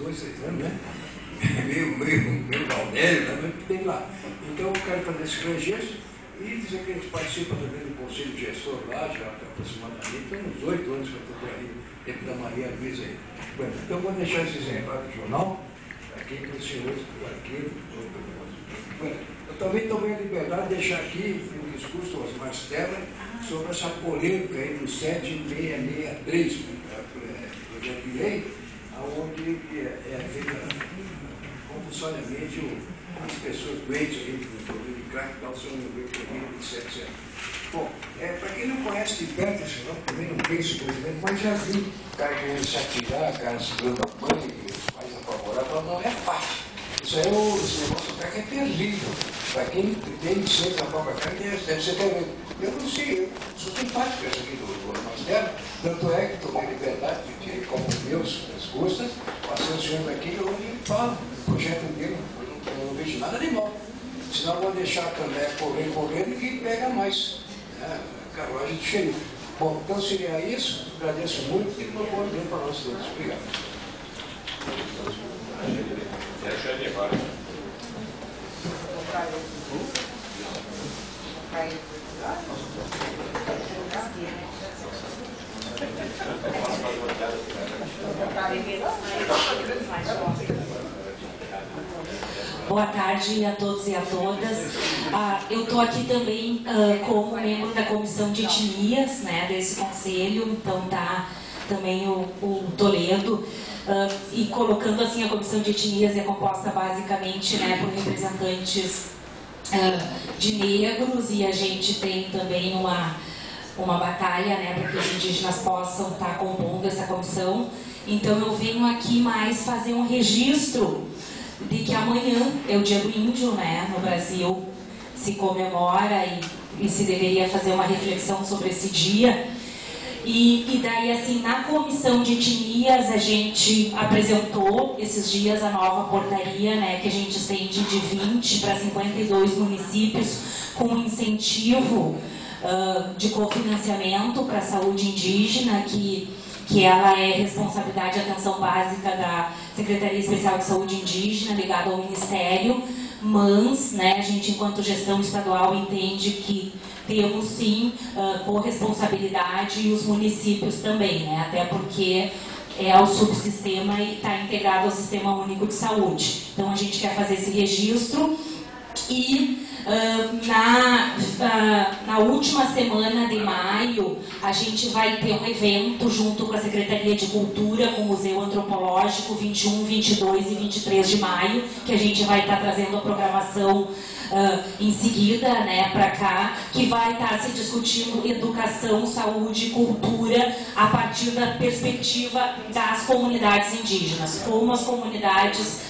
2, 3 anos, né? meio Valdério, né? Mas tem lá. Então eu quero fazer esse registro e dizer que a gente participa também do Conselho de Gestor lá, já aproximadamente, tem uns 8 anos que eu estou por aí, tempo da Maria Luísa aí. Bueno, então eu vou deixar esse exemplar do jornal aqui para os senhores, para o arquivo. Bueno, eu também tomei a liberdade de deixar aqui um discurso do Osmar Stella sobre essa polêmica aí do 7663, projeto de lei, onde é feita compulsoriamente as pessoas doentes aí com problema de crack e tal, são etc. Bom, para quem não conhece de perto, senão também não penso, presidente, mas já vi cara querendo se atirar, cara segurando a mãe, os pais apavorados, não é fácil. Isso aí, esse negócio do crack é terrível. Para quem tem ciência da própria crack, deve ser terrível. Eu não sei, eu sou simpático essa aqui do Marcelo, tanto é que tomei liberdade de como meus, as custas, passei o senhor daqui e hoje fala do projeto dele, eu não vejo nada de mal. Senão eu vou deixar a Candé correr, ninguém pega mais. Carruagem de xerife. Bom, então seria isso, agradeço muito e uma boa noite para nós todos. Obrigado. Boa tarde a todos e a todas. Eu estou aqui também como membro da comissão de etnias, né, desse conselho, então está também o Toledo, e colocando assim, a comissão de etnias é composta basicamente, né, por representantes de negros, e a gente tem também uma batalha, né, para que os indígenas possam estar compondo essa comissão. Então eu venho aqui mais fazer um registro de que amanhã é o Dia do Índio, né, no Brasil se comemora e se deveria fazer uma reflexão sobre esse dia. E daí, assim, na comissão de etnias, a gente apresentou esses dias a nova portaria, né, que a gente estende de 20 para 52 municípios com incentivo de cofinanciamento para a saúde indígena, que ela é responsabilidade e atenção básica da Secretaria Especial de Saúde Indígena, ligada ao Ministério, mas, né, a gente, enquanto gestão estadual, entende que temos, sim, corresponsabilidade, e os municípios também, né, até porque é o subsistema e está integrado ao Sistema Único de Saúde. Então, a gente quer fazer esse registro e na última semana de maio, a gente vai ter um evento junto com a Secretaria de Cultura, com o Museu Antropológico, 21, 22 e 23 de maio, que a gente vai estar trazendo a programação em seguida, né, para cá, que vai estar se discutindo educação, saúde e cultura a partir da perspectiva das comunidades indígenas, como as comunidades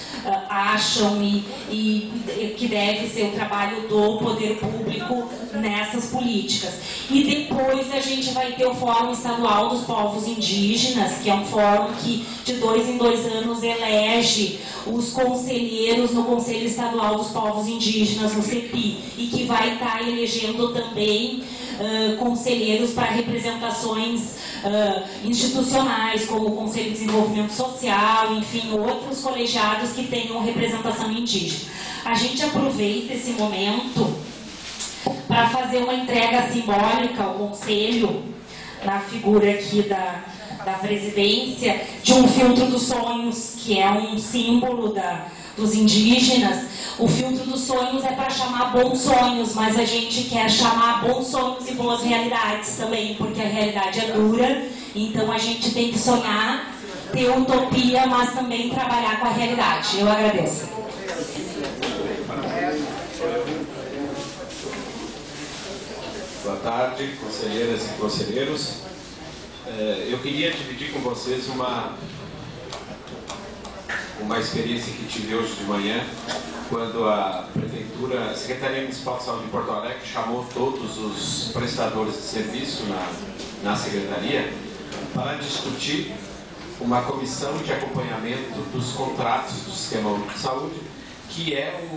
acham e que deve ser o trabalho do poder público nessas políticas. E depois a gente vai ter o Fórum Estadual dos Povos Indígenas, que é um fórum que de 2 em 2 anos elege os conselheiros no Conselho Estadual dos Povos Indígenas, no CEPI, e que vai estar elegendo também conselheiros para representações institucionais, como o Conselho de Desenvolvimento Social, enfim, outros colegiados que tenham representação indígena. A gente aproveita esse momento para fazer uma entrega simbólica ao Conselho, na figura aqui da presidência, de um filtro dos sonhos, que é um símbolo dos indígenas. O filtro dos sonhos é para chamar bons sonhos, mas a gente quer chamar bons sonhos e boas realidades também, porque a realidade é dura, então a gente tem que sonhar, ter utopia, mas também trabalhar com a realidade. Eu agradeço. Boa tarde, conselheiras e conselheiros. Eu queria dividir com vocês uma experiência que tive hoje de manhã, quando a Prefeitura, a Secretaria Municipal de Saúde de Porto Alegre chamou todos os prestadores de serviço na Secretaria para discutir uma comissão de acompanhamento dos contratos do Sistema Único de Saúde, que é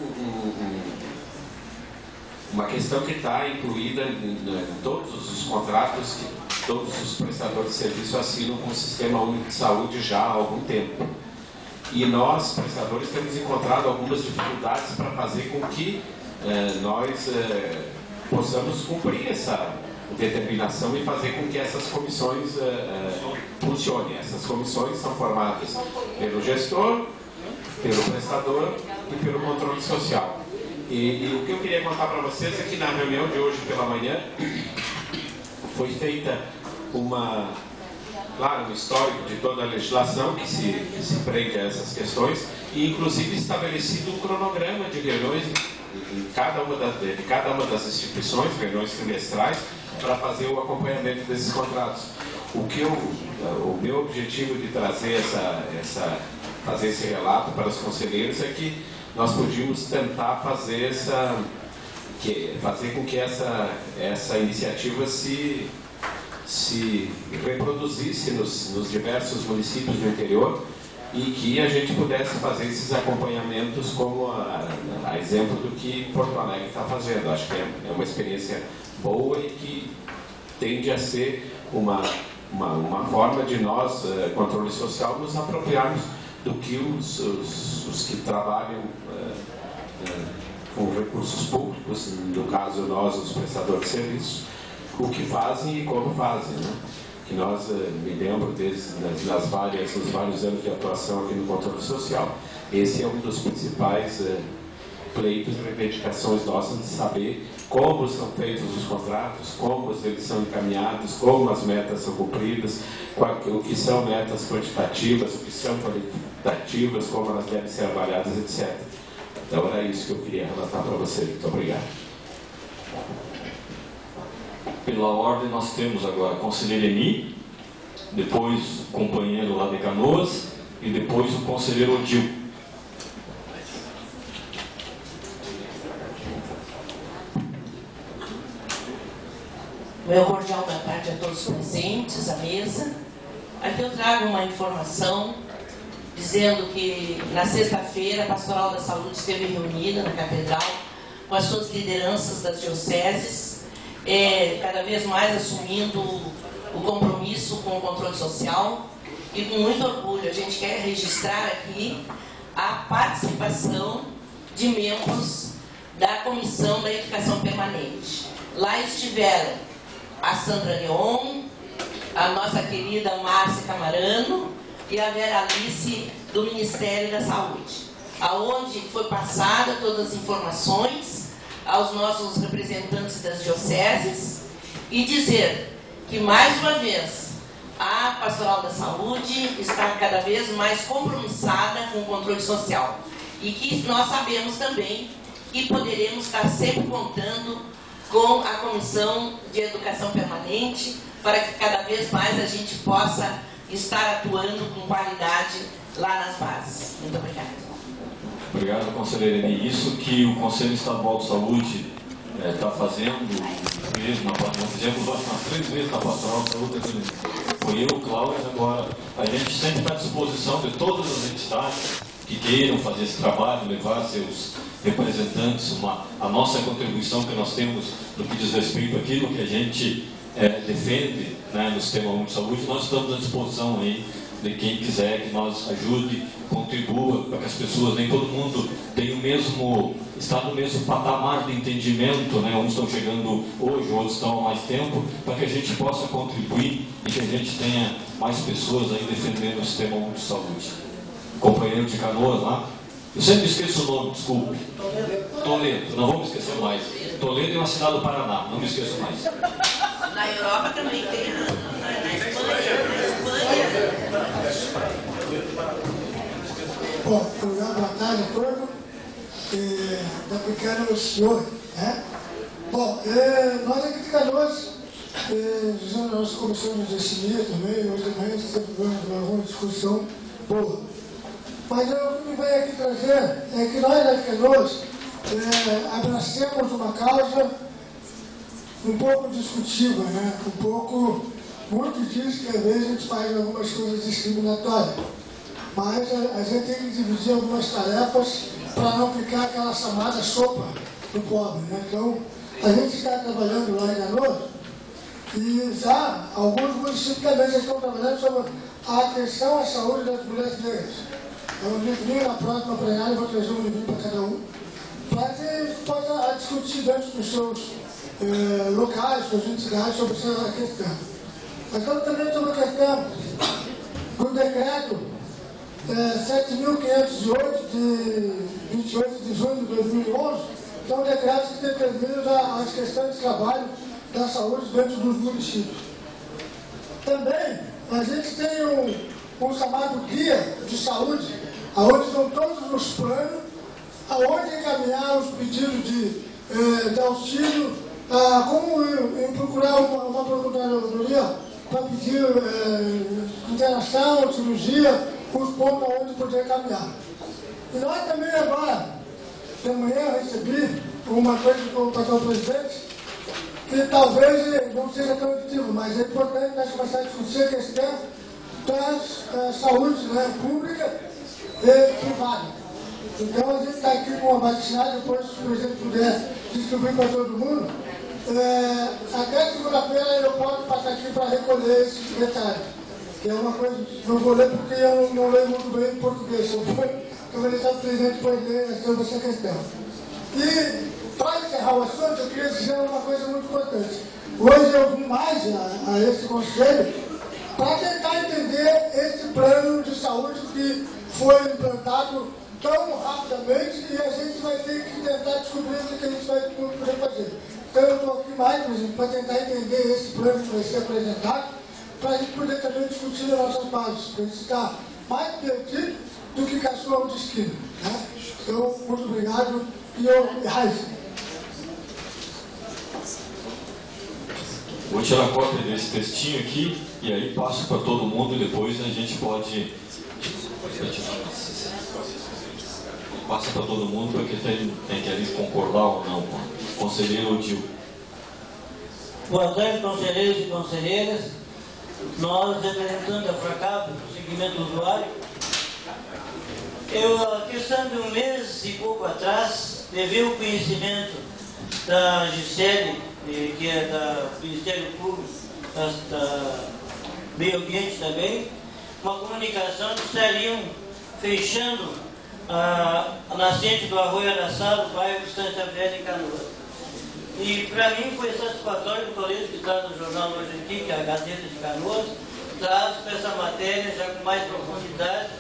uma questão que está incluída em todos os contratos que todos os prestadores de serviço assinam com o Sistema Único de Saúde já há algum tempo. E nós, prestadores, temos encontrado algumas dificuldades para fazer com que nós possamos cumprir essa determinação e fazer com que essas comissões funcionem. Essas comissões são formadas pelo gestor, pelo prestador e pelo controle social. E o que eu queria contar para vocês é que na reunião de hoje pela manhã foi feita claro, um histórico de toda a legislação que se prende a essas questões e inclusive estabelecido um cronograma de reuniões em cada uma das instituições, reuniões trimestrais, para fazer o acompanhamento desses contratos. O meu objetivo de trazer fazer esse relato para os conselheiros é que nós podíamos tentar fazer com que essa iniciativa se reproduzisse nos diversos municípios do interior e que a gente pudesse fazer esses acompanhamentos como a exemplo do que Porto Alegre está fazendo. Acho que é uma experiência boa e que tende a ser uma forma de nós, controle social, nos apropriarmos do que os que trabalham com recursos públicos, no caso nós, os prestadores de serviços, o que fazem e como fazem, né? Que nós, me lembro nos vários anos de atuação aqui no controle social, esse é um dos principais pleitos e reivindicações nossas de saber como são feitos os contratos, como eles são encaminhados, como as metas são cumpridas, o que são metas quantitativas, o que são qualitativas, como elas devem ser avaliadas, etc. Então era isso que eu queria relatar para você. Muito obrigado. Pela ordem, nós temos agora a conselheira Eni, depois o companheiro lá de Canoas e depois o conselheiro Odil. Meu cordial boa tarde a todos os presentes, à mesa. Aqui eu trago uma informação dizendo que na sexta-feira a Pastoral da Saúde esteve reunida na Catedral com as suas lideranças das dioceses, cada vez mais assumindo o compromisso com o controle social e com muito orgulho a gente quer registrar aqui a participação de membros da Comissão da Educação Permanente. Lá estiveram a Sandra Leon, a nossa querida Márcia Camarano e a Vera Alice do Ministério da Saúde, aonde foi passada todas as informações aos nossos representantes das dioceses e dizer que, mais uma vez, a Pastoral da Saúde está cada vez mais compromissada com o controle social e que nós sabemos também que poderemos estar sempre contando com a Comissão de Educação Permanente para que cada vez mais a gente possa estar atuando com qualidade lá nas bases. Muito obrigada. Obrigado, conselheira Eni. Isso que o Conselho Estadual de Saúde está fazendo, mesmo, nós fizemos umas 3 vezes na Pastoral de Saúde, foi eu, Cláudio, agora a gente sempre está à disposição de todas as entidades que queiram fazer esse trabalho, levar seus representantes, a nossa contribuição que nós temos no que diz respeito àquilo que a gente defende, né, no Sistema Único de Saúde. Nós estamos à disposição aí de quem quiser que nós ajude, contribua para que as pessoas, nem todo mundo está no mesmo patamar de entendimento, né? Uns estão chegando hoje, outros estão há mais tempo, para que a gente possa contribuir e que a gente tenha mais pessoas aí defendendo o Sistema Único de Saúde. Companheiro de Canoas lá, eu sempre esqueço o nome, desculpe. Toledo, não vou me esquecer mais. Toledo é uma cidade do Paraná, não me esqueço mais. Na Europa também tem, na Espanha. Bom, boa tarde a todos. Da pequena senhor, né? Bom, nós aqui de Canoas, usando a nossa comissão de gestia também, hoje de manhã sempre uma discussão boa. Mas o que me vem aqui trazer é que nós aqui de Canoas abracemos uma causa um pouco discutível, né? Muito diz que às vezes a gente faz algumas coisas discriminatórias, mas a gente tem que dividir algumas tarefas para não ficar aquela chamada sopa do pobre, né? Então, a gente está trabalhando lá em Canoas e já alguns municípios também já estão trabalhando sobre a atenção à saúde das mulheres negras. um livrinho, na próxima plenária eu vou trazer um livrinho para cada um, para que a gente possa discutir dentro dos seus locais, suas entidades, sobre essa questão. Mas também sobre a questão do decreto 7.508, de 28 de junho de 2011, que é um decreto que determina as questões de trabalho da saúde dentro dos municípios. Também a gente tem um chamado guia de saúde, onde estão todos os planos, aonde encaminhar os pedidos de auxílio, como procurar uma procuradoria para pedir internação, cirurgia, os pontos aonde poder caminhar. E nós também agora, de manhã, recebi uma coisa do patrão presidente, que talvez não seja tão objetivo, mas é importante nós começar a discutir a questão da saúde, né, pública e privada. Então a gente está aqui com uma vacinada, depois se o presidente puder distribuir para todo mundo. Até segunda-feira eu posso passar aqui para recolher esse detalhe, que é uma coisa, não vou ler porque eu não leio muito bem em português, eu vou deixar o presidente depois ler sobre essa questão. E para encerrar o assunto, eu queria dizer uma coisa muito importante. Hoje eu vim mais a esse conselho para tentar entender esse plano de saúde que foi implantado tão rapidamente e a gente vai ter que tentar descobrir o que a gente vai poder fazer. Então eu estou aqui mais, por exemplo, para tentar entender esse plano que vai ser apresentado, para a gente poder também discutir as nossas bases, para a gente ficar mais perdido do que cachorro de esquina. Né? Então, muito obrigado e Raiz. Vou tirar cópia desse textinho aqui e aí passo para todo mundo e depois a gente pode... Passa para todo mundo porque tem que ali concordar ou não. Conselheiro Odil. Boa tarde, conselheiros e conselheiras. Nós, representando a FRACAP, do segmento usuário, a questão de um mês e pouco atrás, levei o conhecimento da Gisele, que é do Ministério Público, da Meio Ambiente também, uma comunicação que estariam fechando a nascente do Arroio Araçá, do bairro de Santa Velha, em Canoas. E para mim foi satisfatório o Toledo, que está no jornal Hoje Aqui, que é a Gazeta de Canoas, traz essa matéria já com mais profundidade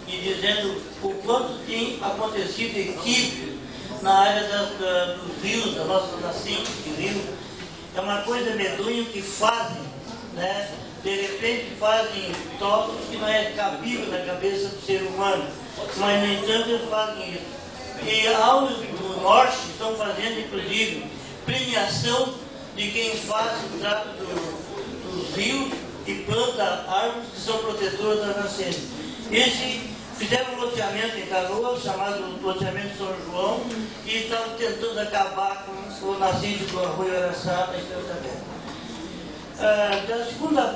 e dizendo o quanto tem acontecido equívoco na área dos rios, da nossa nascente de rio. É uma coisa medonha que fazem, né? De repente fazem tópicos que não é cabível na cabeça do ser humano, mas no entanto eles fazem isso. E aos do norte estão fazendo inclusive premiação de quem faz o trato dos rios e planta árvores que são protetoras da nascente. Fizeram um loteamento em Canoas, chamado loteamento São João, e estavam tentando acabar com o nascente do Arroio Araçá na Estrada Velha. A segunda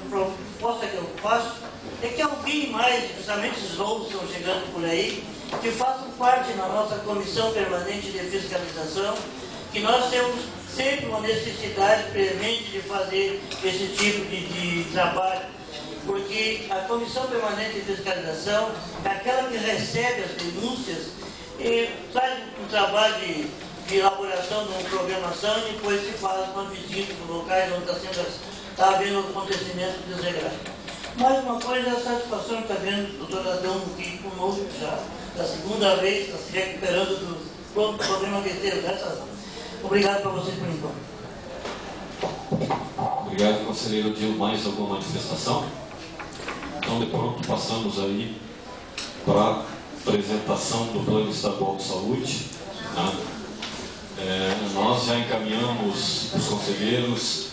proposta que eu faço é que alguém mais, principalmente os novos que estão chegando por aí, que façam parte na nossa Comissão Permanente de Fiscalização, que nós temos sempre uma necessidade premente de fazer esse tipo de trabalho, porque a Comissão Permanente de Fiscalização é aquela que recebe as denúncias e faz um trabalho de elaboração de uma programação e depois se faz uma visita nos locais onde está havendo acontecimentos desagradáveis. Mais uma coisa é a satisfação que está vendo o doutor Adão aqui conosco já, da segunda vez, está se recuperando do problema que teve. Obrigado para vocês por enquanto. Obrigado, conselheiro Odil. Mais alguma manifestação? Então, de pronto, passamos aí para a apresentação do Plano Estadual de Saúde. Né? Nós já encaminhamos os conselheiros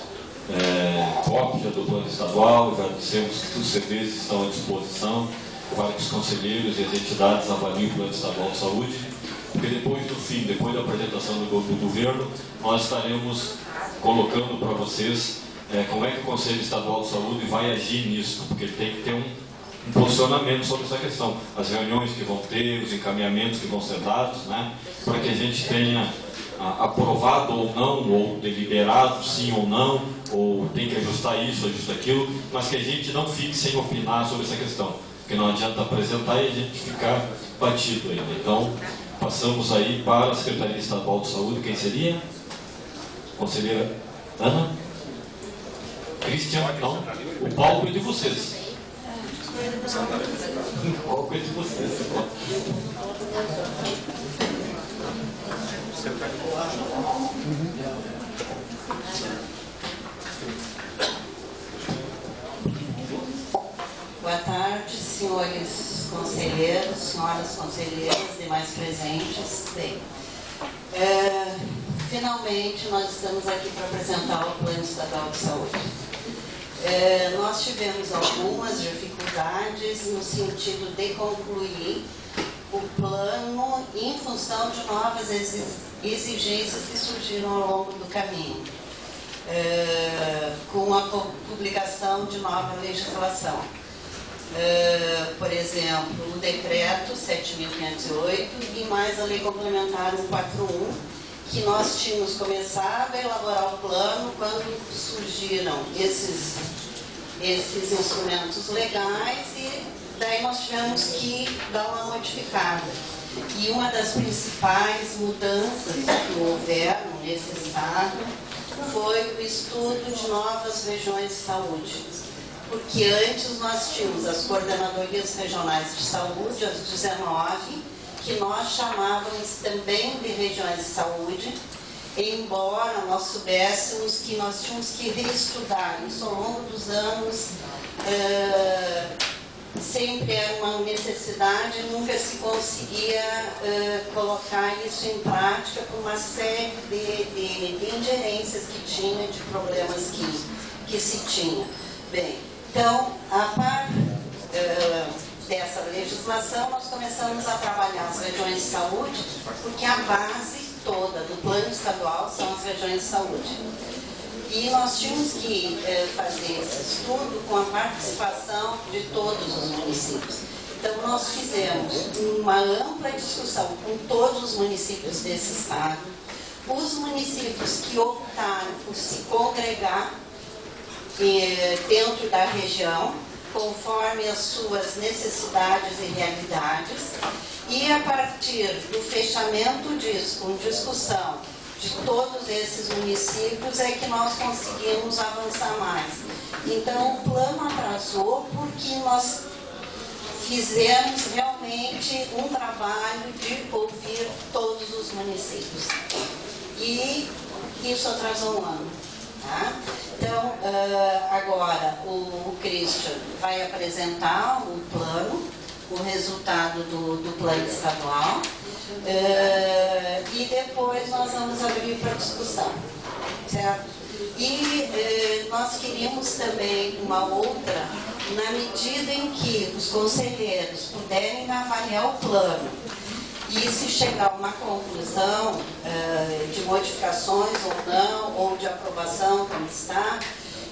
cópia do Plano Estadual, já dissemos que os CDs estão à disposição para que os conselheiros e as entidades avaliem o Plano Estadual de Saúde, porque depois do fim, depois da apresentação do governo, nós estaremos colocando para vocês como é que o Conselho Estadual de Saúde vai agir nisso, porque ele tem que ter um posicionamento sobre essa questão, as reuniões que vão ter, os encaminhamentos que vão ser dados, né, para que a gente tenha aprovado ou não, ou deliberado sim ou não, ou tem que ajustar isso, ajustar aquilo, mas que a gente não fique sem opinar sobre essa questão. porque não adianta apresentar e a gente ficar batido ainda. Então, passamos aí para a Secretaria Estadual de Saúde. Quem seria? Conselheira Ana? Cristian? Não? O palco é de vocês. O palco é de vocês. Boa tarde, senhores conselheiros, senhoras conselheiras, demais presentes. Bem, finalmente nós estamos aqui para apresentar o Plano Estadual de Saúde. Nós tivemos algumas dificuldades no sentido de concluir o plano em função de novas exigências que surgiram ao longo do caminho, com a publicação de nova legislação. Por exemplo, o decreto 7.508 e mais a lei complementar 141, que nós tínhamos começado a elaborar o plano quando surgiram esses instrumentos legais e daí nós tivemos que dar uma modificada. E uma das principais mudanças que houveram nesse estado foi o estudo de novas regiões de saúde. Porque antes nós tínhamos as coordenadorias regionais de saúde, as 19, que nós chamávamos também de regiões de saúde, embora nós soubéssemos que nós tínhamos que reestudar isso ao longo dos anos. Sempre era uma necessidade, nunca se conseguia colocar isso em prática por uma série de ingerências que tinha, de problemas que se tinha. Bem, então, a par dessa legislação, nós começamos a trabalhar as regiões de saúde, porque a base toda do plano estadual são as regiões de saúde. E nós tínhamos que fazer esse estudo com a participação de todos os municípios. Então, nós fizemos uma ampla discussão com todos os municípios desse estado, os municípios que optaram por se congregar dentro da região, conforme as suas necessidades e realidades, e a partir do fechamento disso, com discussão de todos esses municípios, é que nós conseguimos avançar mais. Então, o plano atrasou porque nós fizemos realmente um trabalho de ouvir todos os municípios. E isso atrasou um ano. Tá? Então, agora o Cristian vai apresentar o plano, o resultado do plano estadual, e depois nós vamos abrir para discussão, certo? E nós queríamos também uma outra, na medida em que os conselheiros puderem avaliar o plano e se chegar a uma conclusão de modificações ou não, ou de aprovação como está,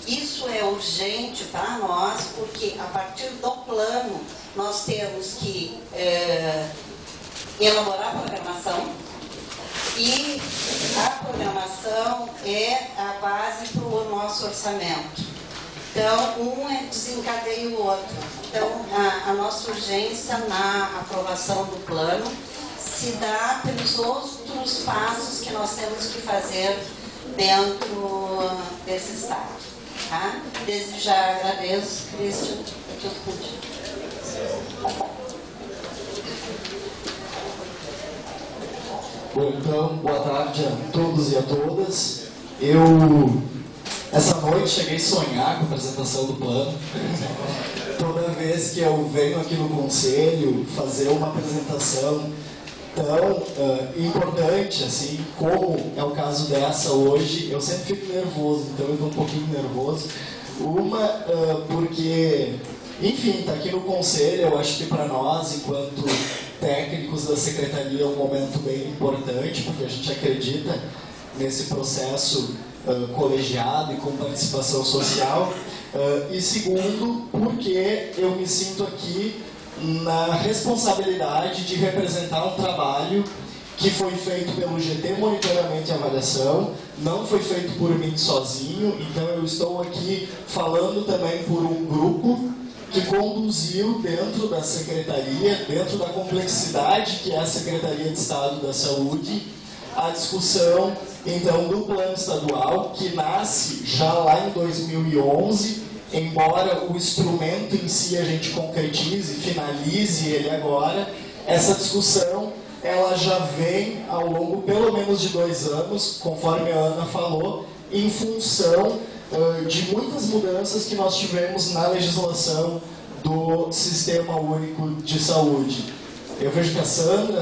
isso é urgente para nós, porque a partir do plano nós temos que elaborar a programação, e a programação é a base para o nosso orçamento. Então, um desencadeia o outro. Então, a nossa urgência na aprovação do plano se dá pelos outros passos que nós temos que fazer dentro desse estado. Tá? Desde já agradeço, Cristian, por tudo contigo. Bom, então, boa tarde a todos e a todas. Essa noite, cheguei a sonhar com a apresentação do plano. Toda vez que eu venho aqui no Conselho fazer uma apresentação tão importante, assim, como é o caso dessa hoje, eu sempre fico nervoso, então eu estou um pouquinho nervoso. Porque, enfim, está aqui no Conselho, eu acho que para nós, enquanto técnicos da Secretaria, é um momento bem importante, porque a gente acredita nesse processo colegiado e com participação social. E segundo, porque eu me sinto aqui na responsabilidade de representar um trabalho que foi feito pelo GT Monitoramento e Avaliação, não foi feito por mim sozinho, então eu estou aqui falando também por um grupo que conduziu dentro da Secretaria, dentro da complexidade que é a Secretaria de Estado da Saúde, a discussão, então, do plano estadual, que nasce já lá em 2011, embora o instrumento em si a gente concretize, finalize ele agora, essa discussão ela já vem ao longo pelo menos de 2 anos, conforme a Ana falou, em função de muitas mudanças que nós tivemos na legislação do Sistema Único de Saúde. Eu vejo que a Sandra,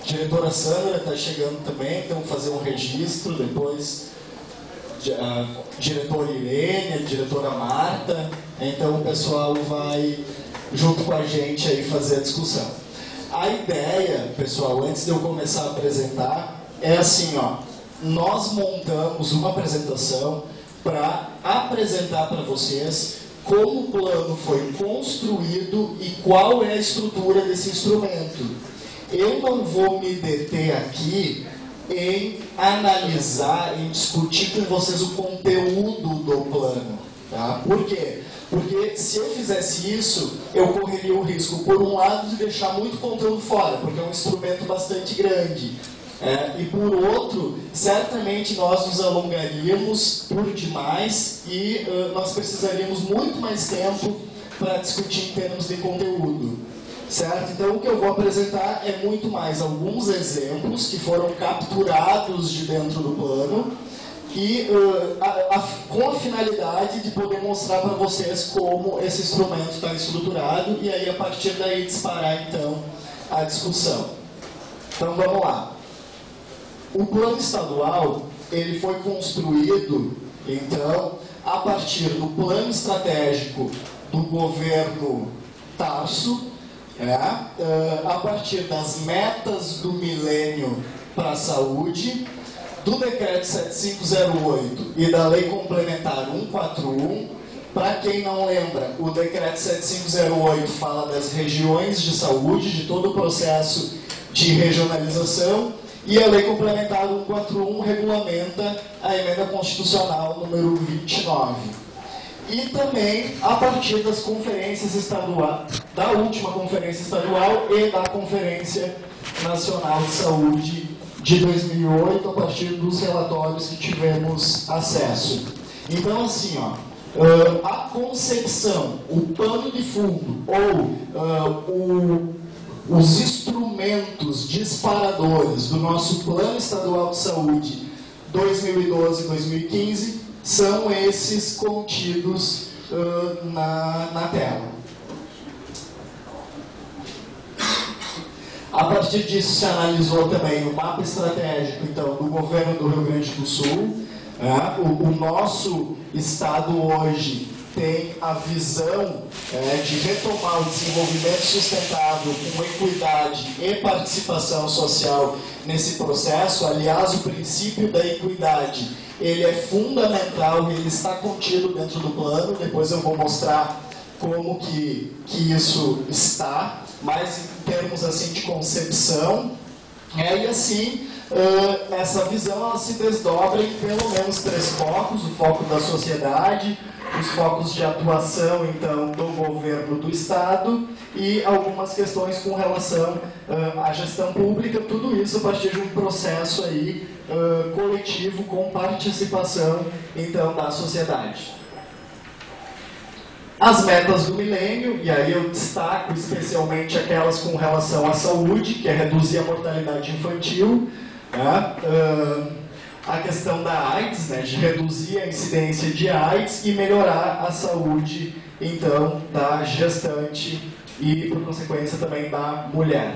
a diretora Sandra, está chegando também, então vou fazer um registro, depois a diretora Irene, a diretora Marta, então o pessoal vai junto com a gente aí fazer a discussão. A ideia, pessoal, antes de eu começar a apresentar, é assim, ó, nós montamos uma apresentação para apresentar para vocês como o plano foi construído e qual é a estrutura desse instrumento. Eu não vou me deter aqui em analisar, em discutir com vocês o conteúdo do plano. Tá? Por quê? Porque se eu fizesse isso, eu correria o risco, por um lado, de deixar muito conteúdo fora, porque é um instrumento bastante grande. E por outro, certamente nós nos alongaríamos por demais e nós precisaríamos muito mais tempo para discutir em termos de conteúdo. Certo? Então o que eu vou apresentar é muito mais alguns exemplos que foram capturados de dentro do plano e com a finalidade de poder mostrar para vocês como esse instrumento está estruturado e aí a partir daí disparar então a discussão. Então vamos lá. O plano estadual ele foi construído então a partir do plano estratégico do governo Tarso, a partir das metas do milênio para a saúde, do decreto 7508 e da lei complementar 141. Para quem não lembra, o decreto 7508 fala das regiões de saúde, de todo o processo de regionalização, e a lei complementar 141 regulamenta a emenda constitucional número 29. E também a partir das conferências estaduais, da última conferência estadual e da Conferência Nacional de Saúde de 2008, a partir dos relatórios que tivemos acesso. Então, assim, ó, a concepção, o pano de fundo ou os instrumentos disparadores do nosso Plano Estadual de Saúde 2012-2015 são esses contidos na tela. A partir disso se analisou também o mapa estratégico então, do governo do Rio Grande do Sul. O nosso estado hoje tem a visão de retomar o desenvolvimento sustentável com equidade e participação social nesse processo. Aliás, o princípio da equidade ele é fundamental, ele está contido dentro do plano. Depois eu vou mostrar como que isso está, mas em termos assim de concepção. E assim, essa visão ela se desdobra em pelo menos 3 focos: o foco da sociedade, os focos de atuação então do governo do estado e algumas questões com relação à gestão pública, tudo isso a partir de um processo aí coletivo com participação então da sociedade. As metas do milênio, e aí eu destaco especialmente aquelas com relação à saúde, que é reduzir a mortalidade infantil, a questão da AIDS, de reduzir a incidência de AIDS e melhorar a saúde, então, da gestante e, por consequência, também da mulher.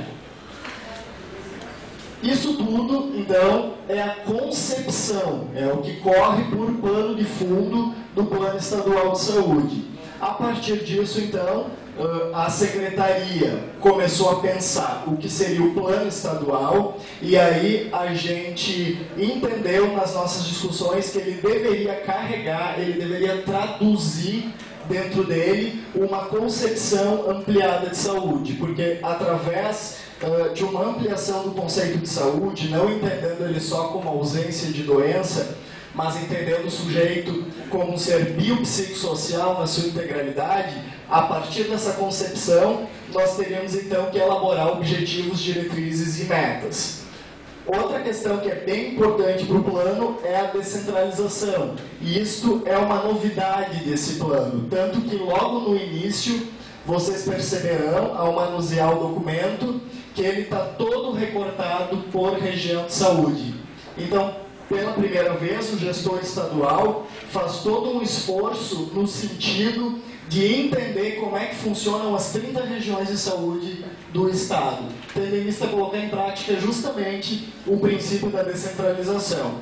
Isso tudo, então, é a concepção, é o que corre por pano de fundo do Plano Estadual de Saúde. A partir disso, então, a Secretaria começou a pensar o que seria o plano estadual e aí a gente entendeu nas nossas discussões que ele deveria carregar, ele deveria traduzir dentro dele uma concepção ampliada de saúde, porque através de uma ampliação do conceito de saúde, não entendendo ele só como ausência de doença, mas entendendo o sujeito como um ser biopsicossocial na sua integralidade, a partir dessa concepção, nós teríamos então que elaborar objetivos, diretrizes e metas. Outra questão que é bem importante para o plano é a descentralização. E isto é uma novidade desse plano, tanto que logo no início vocês perceberão, ao manusear o documento, que ele está todo recortado por região de saúde. Então, pela primeira vez, o gestor estadual faz todo um esforço no sentido de entender como é que funcionam as 30 regiões de saúde do Estado, tendo em vista colocar em prática justamente o princípio da descentralização.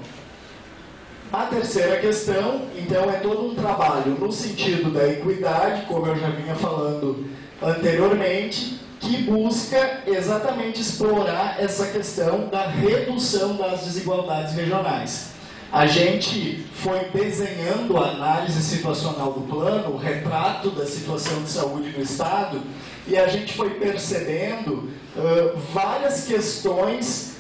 A terceira questão, então, é todo um trabalho no sentido da equidade, como eu já vinha falando anteriormente, que busca exatamente explorar essa questão da redução das desigualdades regionais. A gente foi desenhando a análise situacional do plano, o retrato da situação de saúde no Estado, e a gente foi percebendo várias questões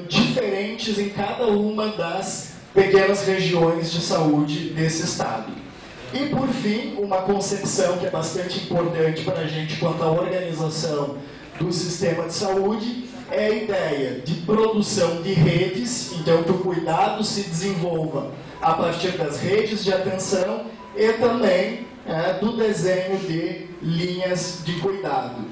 diferentes em cada uma das pequenas regiões de saúde desse Estado. E, por fim, uma concepção que é bastante importante para a gente quanto à organização do sistema de saúde é a ideia de produção de redes, então que o cuidado se desenvolva a partir das redes de atenção e também do desenho de linhas de cuidado.